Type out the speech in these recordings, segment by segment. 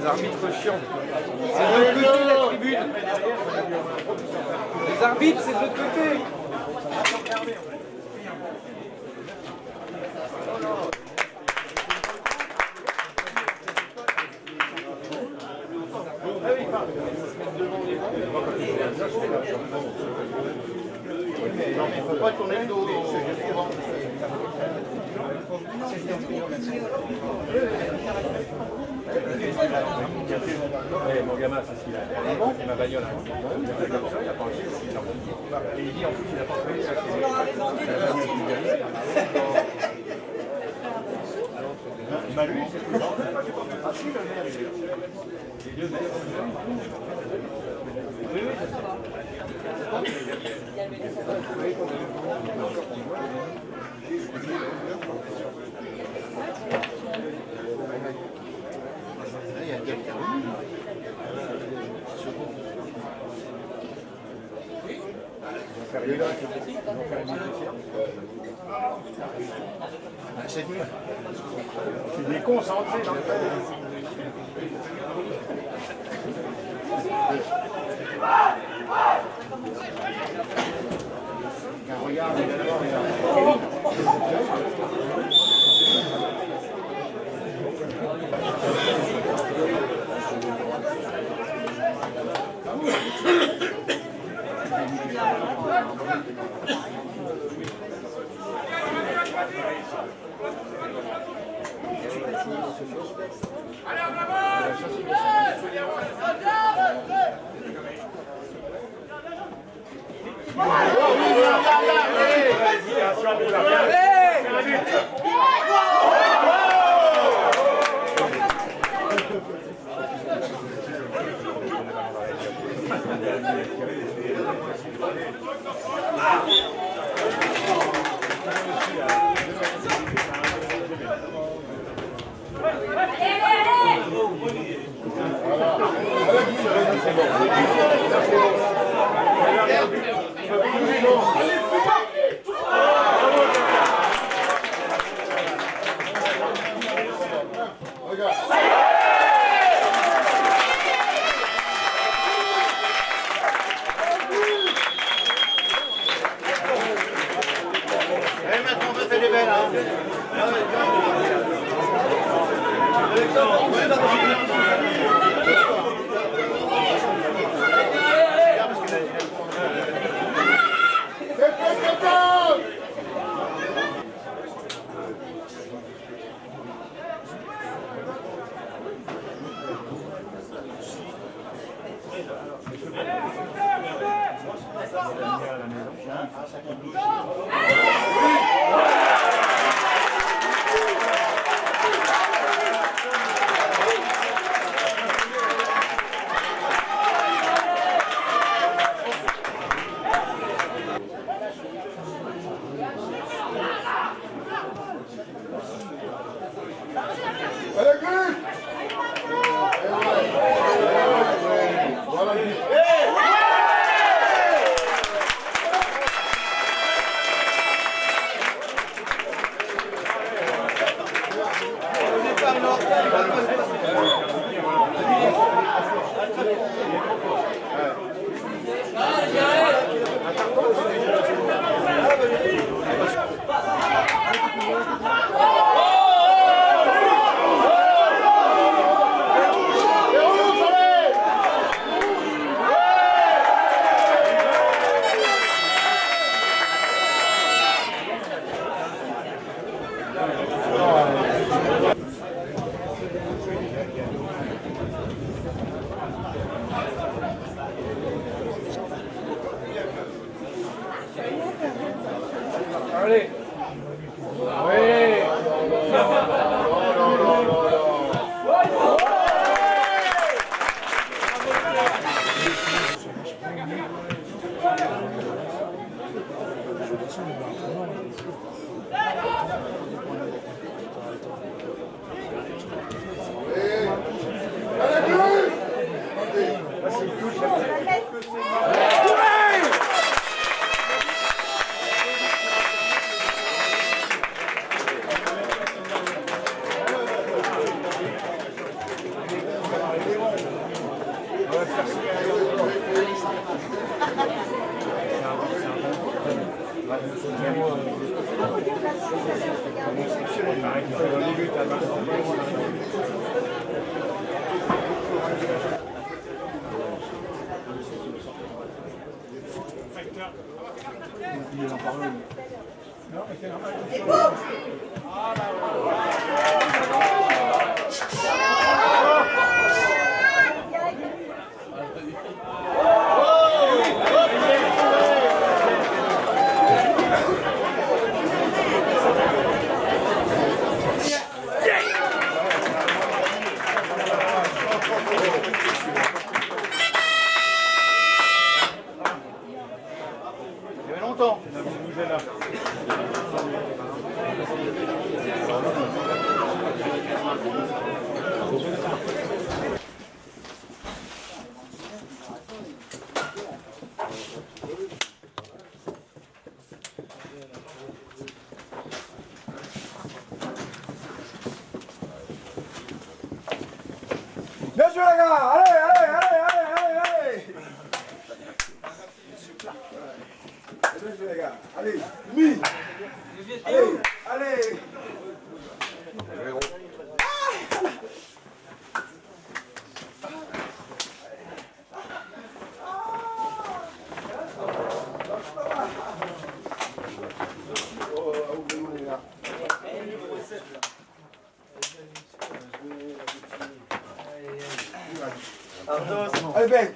arbitres chiants. C'est de l'autre côté de la tribune. Les arbitres, c'est de l'autre côté. Non, mais il ne faut pas tourner le dos. Mon gamin, c'est ce qu'il a. Et ma bagnole, il a fait comme ça, il a penché, et il dit en plus, il a pas trouvé ça. Lui, c'est tout. Ah si, le maire, il est là. Les deux maires, oui, oui, c'est ça. Il y a quelqu'un. C'est mieux. Il est concentré dans le fait. Regarde, regarde. Allez. Il y avait longtemps. Bien joué les gars. Allez, allez, allez, allez, allez. Bien joué les gars. Allez, oui. Allez, allez. Allez, Ben.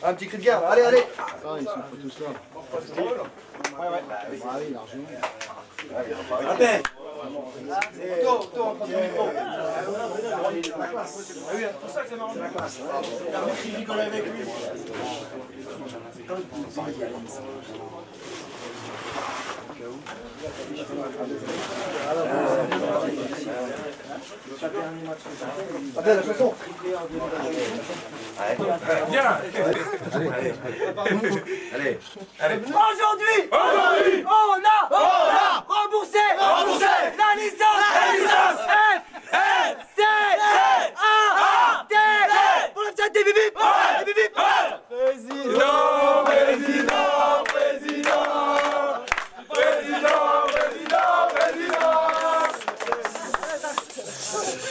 Un petit cri de garde, allez, allez. Ah, ils sont pas tous là. Ouais, ouais. Ah oui, largement. Allez. Toi, prends ton micro. Ah oui, c'est pour ça que c'est marrant. La classe. Il rigole avec lui. Attends, la chanson. Viens. Allez. Aujourd'hui, on a remboursé la licence F, C, A, D pour le chat des bibip.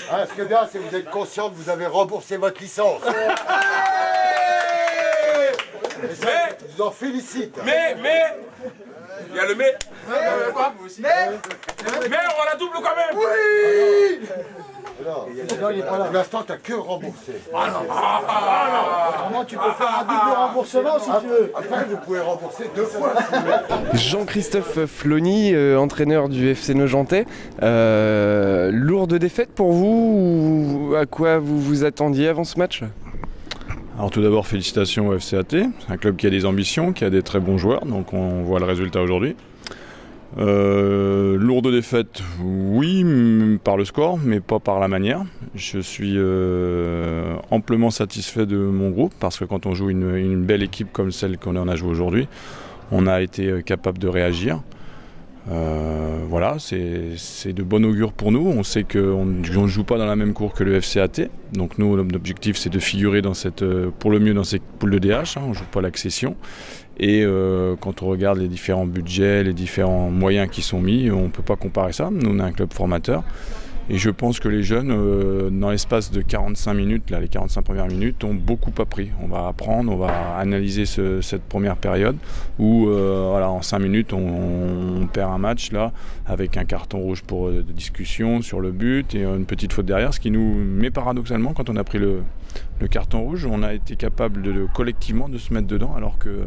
Ah, ce qui est bien, c'est que vous êtes conscient que vous avez remboursé votre licence. Et ça, je vous en félicite. Mais, il y a le mais. Mais on la double quand même. Non, pour l'instant, t'as que remboursé. Comment tu peux faire un double remboursement si tu veux? Après, vous pouvez rembourser 2 fois. Jean-Christophe Flony, entraîneur du FC Nogentais. Lourde défaite pour vous ou à quoi vous vous attendiez avant ce match? Alors tout d'abord, félicitations au FCAT. C'est un club qui a des ambitions, qui a des très bons joueurs, donc on voit le résultat aujourd'hui. Lourde défaite, oui, par le score, mais pas par la manière. Je suis amplement satisfait de mon groupe, parce que quand on joue une belle équipe comme celle qu'on en a joué aujourd'hui, on a été capable de réagir. Voilà, c'est de bon augure pour nous. On sait qu'on ne joue pas dans la même cour que le FCAT. Donc nous, l'objectif, c'est de figurer pour le mieux dans cette poule de DH. On ne joue pas l'accession. Et quand on regarde les différents budgets, les différents moyens qui sont mis, on ne peut pas comparer ça. Nous, on est un club formateur. Et je pense que les jeunes, dans l'espace de 45 minutes, là, les 45 premières minutes, ont beaucoup appris. On va apprendre, on va analyser cette première période où voilà, en 5 minutes, on perd un match là, avec un carton rouge pour discussion sur le but et une petite faute derrière. Ce qui nous met paradoxalement, quand on a pris le carton rouge, on a été capable collectivement de se mettre dedans alors que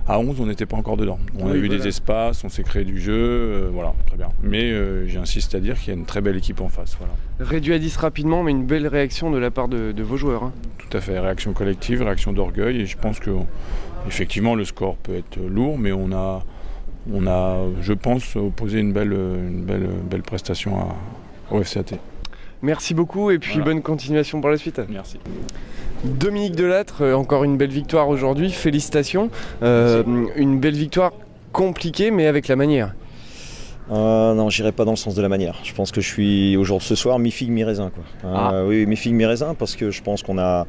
à 11, on n'était pas encore dedans. On a eu des espaces, on s'est créé du jeu, voilà, très bien. Mais j'insiste à dire qu'il y a une très belle équipe en face. Voilà. Réduit à 10 rapidement, mais une belle réaction de la part de vos joueurs. Hein. Tout à fait, réaction collective, réaction d'orgueil. Et je pense que effectivement le score peut être lourd, mais on a je pense, opposé une belle prestation au FCAT. Merci beaucoup et puis Voilà. bonne continuation pour la suite. Merci. Dominique Delattre, encore une belle victoire aujourd'hui, félicitations. Une belle victoire compliquée mais avec la manière. Non, j'irai pas dans le sens de la manière. Je pense que je suis aujourd'hui ce soir mi-figue, mi-raisin. Oui, mi-figue, mi-raisin, parce que je pense qu'on a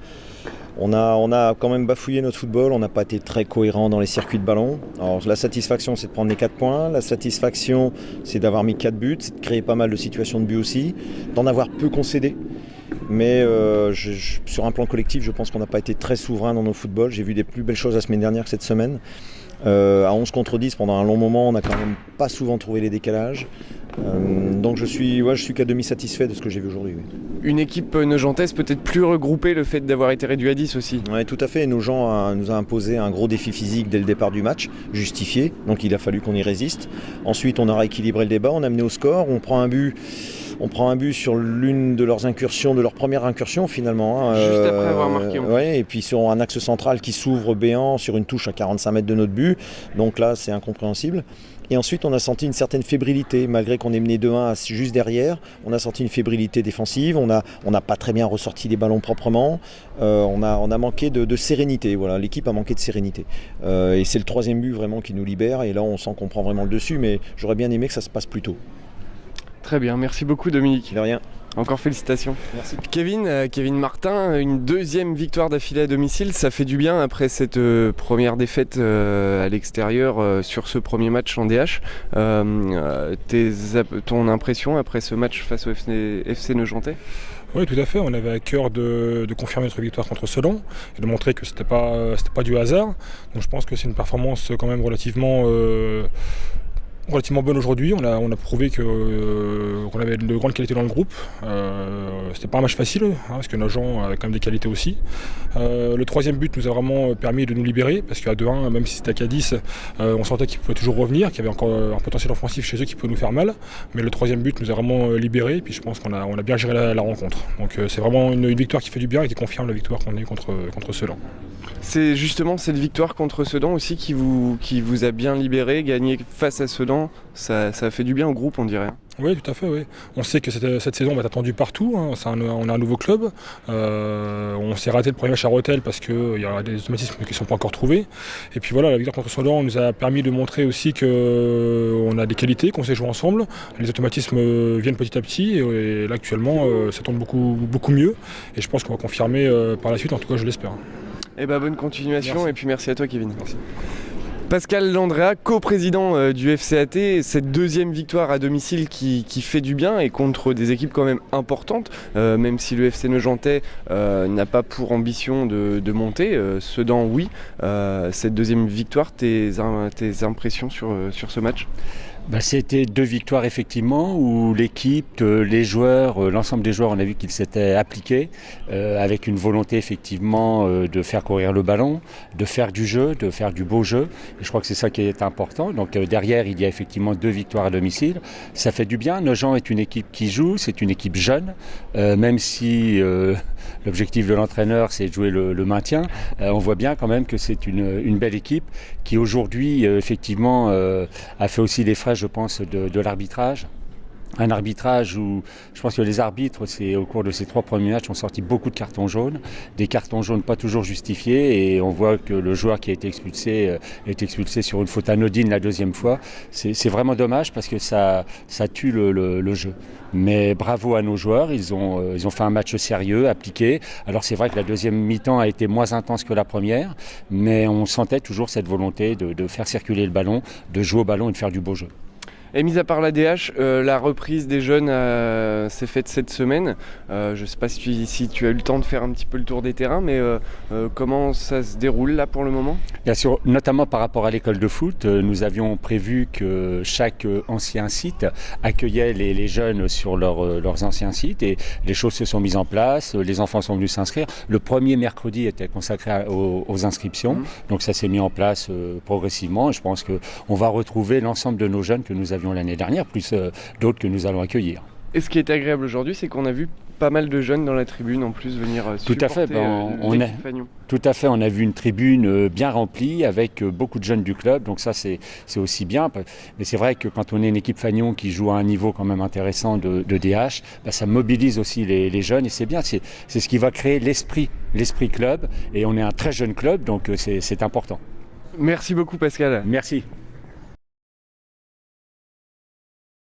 quand même bafouillé notre football, on n'a pas été très cohérent dans les circuits de ballon. Alors la satisfaction, c'est de prendre les 4 points. La satisfaction, c'est d'avoir mis 4 buts, c'est de créer pas mal de situations de but aussi, d'en avoir peu concédé. Mais sur un plan collectif, je pense qu'on n'a pas été très souverain dans nos footballs. J'ai vu des plus belles choses la semaine dernière que cette semaine. À 11 contre 10, pendant un long moment, on n'a quand même pas souvent trouvé les décalages. Donc je suis qu'à demi satisfait de ce que j'ai vu aujourd'hui. Oui. Une équipe nogentaise peut-être plus regroupée, le fait d'avoir été réduit à 10 aussi. Oui, tout à fait. Nogent nous a imposé un gros défi physique dès le départ du match, justifié. Donc il a fallu qu'on y résiste. Ensuite, on a rééquilibré le débat, on a mené au score, on prend un but sur l'une de leurs incursions, de leur première incursion finalement. Juste après avoir marqué. Ouais, et puis sur un axe central qui s'ouvre béant sur une touche à 45 mètres de notre but. Donc là, c'est incompréhensible. Et ensuite, on a senti une certaine fébrilité, malgré qu'on ait mené 2-1 juste derrière. On a senti une fébrilité défensive, on n'a pas très bien ressorti les ballons proprement. On a manqué de sérénité, voilà. L'équipe a manqué de sérénité. Et c'est le 3e but vraiment qui nous libère. Et là, on sent qu'on prend vraiment le dessus, mais j'aurais bien aimé que ça se passe plus tôt. Très bien, merci beaucoup Dominique. De rien. Encore félicitations. Merci. Kevin Martin, une 2e victoire d'affilée à domicile, ça fait du bien après cette première défaite à l'extérieur sur ce premier match en DH. Ton impression après ce match face au FC Nogentais ? Oui, tout à fait. On avait à cœur de confirmer notre victoire contre Sedan et de montrer que c'était pas du hasard. Donc je pense que c'est une performance quand même relativement bonne aujourd'hui. On a prouvé qu'on avait de grandes qualités dans le groupe. C'était pas un match facile, parce que Nogent a quand même des qualités aussi. Le 3e but nous a vraiment permis de nous libérer, parce qu'à 2-1, même si c'était à 10, on sentait qu'ils pouvaient toujours revenir, qu'il y avait encore un potentiel offensif chez eux qui pouvait nous faire mal. Mais le 3e but nous a vraiment libérés, et puis je pense qu'on a bien géré la rencontre. Donc c'est vraiment une victoire qui fait du bien et qui confirme la victoire qu'on a eue contre Sedan. C'est justement cette victoire contre Sedan aussi qui vous a bien libéré, gagné face à Sedan, ça a fait du bien au groupe, on dirait. Oui, tout à fait. Oui. On sait que cette saison va être attendue partout. On a un nouveau club. On s'est raté le premier match à Rethel parce qu'il y a des automatismes qui ne sont pas encore trouvés. Et puis voilà, la victoire contre Sedan nous a permis de montrer aussi qu'on a des qualités, qu'on sait jouer ensemble. Les automatismes viennent petit à petit et là actuellement ça tourne beaucoup, beaucoup mieux. Et je pense qu'on va confirmer par la suite, en tout cas je l'espère. Eh ben, bonne continuation. Merci. Et puis merci à toi Kevin. Merci. Pascal Landrea, coprésident du FCAT, cette 2e victoire à domicile qui fait du bien et contre des équipes quand même importantes, même si le FC Nogentais n'a pas pour ambition de monter, Sedan oui. Cette 2e victoire, tes impressions sur ce match ? C'était 2 victoires effectivement où l'équipe, les joueurs, l'ensemble des joueurs, on a vu qu'ils s'étaient appliqués avec une volonté effectivement de faire courir le ballon, de faire du jeu, de faire du beau jeu. Et je crois que c'est ça qui est important. Donc derrière, il y a effectivement 2 victoires à domicile. Ça fait du bien. Nogent est une équipe qui joue, c'est une équipe jeune, même si l'objectif de l'entraîneur c'est de jouer le maintien. On voit bien quand même que c'est une belle équipe qui aujourd'hui effectivement a fait aussi des frais, je pense, de l'arbitrage. Un arbitrage où je pense que les arbitres, au cours de ces 3 premiers matchs, ont sorti beaucoup de cartons jaunes. Des cartons jaunes pas toujours justifiés et on voit que le joueur qui a été expulsé est expulsé sur une faute anodine la 2e fois. C'est vraiment dommage parce que ça tue le jeu. Mais bravo à nos joueurs, ils ont fait un match sérieux, appliqué. Alors c'est vrai que la 2e mi-temps a été moins intense que la première, mais on sentait toujours cette volonté de faire circuler le ballon, de jouer au ballon et de faire du beau jeu. Et mis à part la DH, la reprise des jeunes s'est faite cette semaine. Je ne sais pas si tu as eu le temps de faire un petit peu le tour des terrains, mais comment ça se déroule là pour le moment ? Bien sûr, notamment par rapport à l'école de foot, nous avions prévu que chaque ancien site accueillait les jeunes sur leurs anciens sites et les choses se sont mises en place, les enfants sont venus s'inscrire. Le premier mercredi était consacré aux inscriptions, donc ça s'est mis en place progressivement et je pense qu'on va retrouver l'ensemble de nos jeunes que nous avions l'année dernière, plus d'autres que nous allons accueillir. Et ce qui est agréable aujourd'hui, c'est qu'on a vu pas mal de jeunes dans la tribune en plus venir supporter. Tout à fait, tout à fait, on a vu une tribune bien remplie avec beaucoup de jeunes du club, donc ça c'est aussi bien. Mais c'est vrai que quand on est une équipe Fagnon qui joue à un niveau quand même intéressant de DH, ça mobilise aussi les jeunes et c'est bien, c'est ce qui va créer l'esprit club et on est un très jeune club, donc c'est important. Merci beaucoup Pascal. Merci.